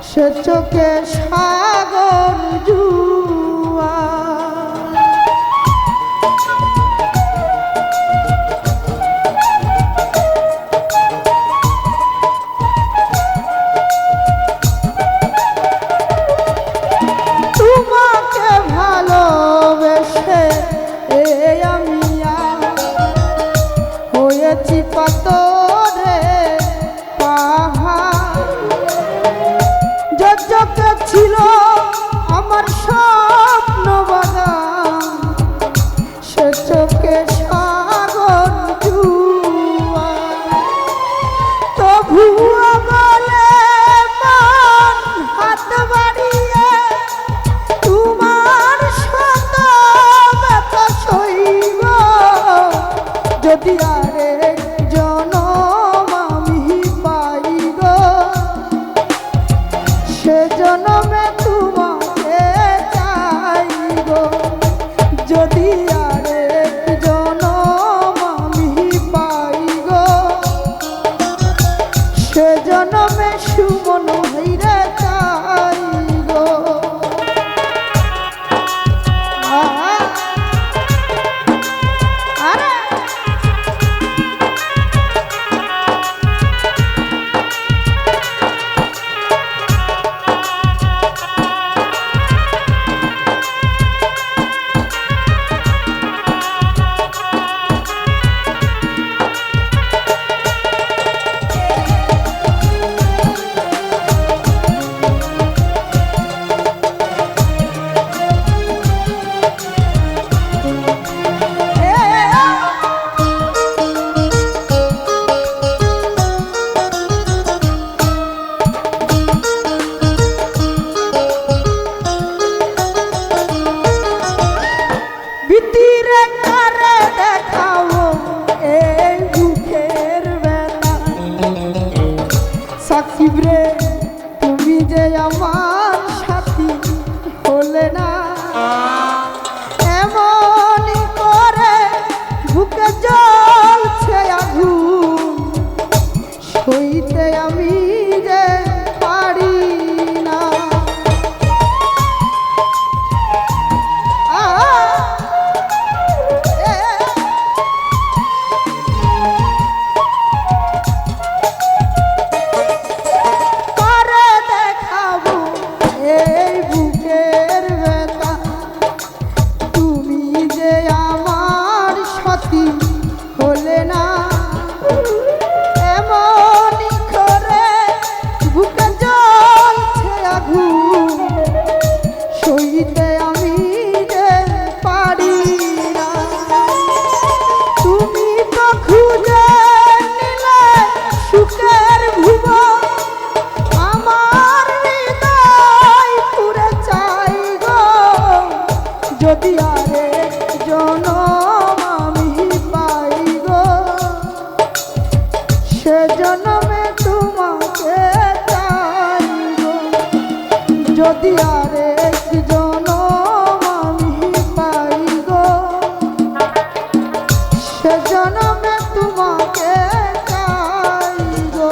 সে চোখে সাগর জুয়ার। তোমাকে ভালোবেসে আমি হয়েছি পাথরে পাহাড়। যে চোখে ছিল আমার স্বপ্ন বাগান, সে চোখে সাগর জুয়ার। তবুও বলে মন হাত বাড়িয়ে তোমার শত ব্যথা সইব, যদি আরেক জনম আমি পাই গো, সে জনমে তোমাকে চাই গো। যদি আরেক জনম আমি পাই গো, সে জনমে সুমন হইরে চাই গো। সাকিবরে তুমি যে আমার সাথী হলে না, এমন করে বুকে জ্বলছে আগুন, সইতে আমি যে পারি না। এই বুকের ব্যথা তুমি যে আমার সাথী হলে না, এমন করে বুকে জ্বলছে আগুন, সইতে আমি যে পারি না। তুমি তো খুঁজে নিলে সুখের ভুবন, যদি আরেক জনম আমি পাই গো, সে জনমে তোমাকে চাই গো। যদি আরেক জনম আমি পাই গো, সে জনমে তোমাকে চাই গো।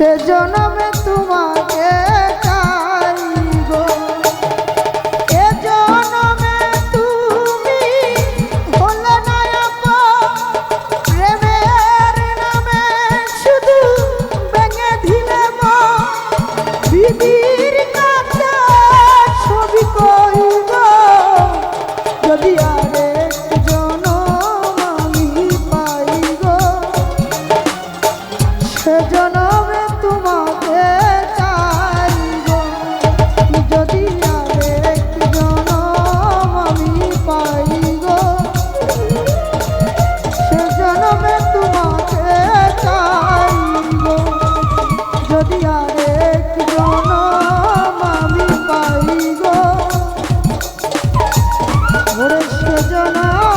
সে জনমে তোমাকে চাই গো। এ জনমে তুমি হলে না আপন, প্রেমের নামে শুধু ভেঙে দিলে মন। বিধির কাছে ছবি কইব যদি আরেক জনম আমি পাই গো। সে জনমে তোমাকে চাই গো যদি আরেক জনম আমি পাই গো। সে জনমে তোমাকে চাই গো যদি আরেক জনম আমি পাই গো। ওরে সে জনম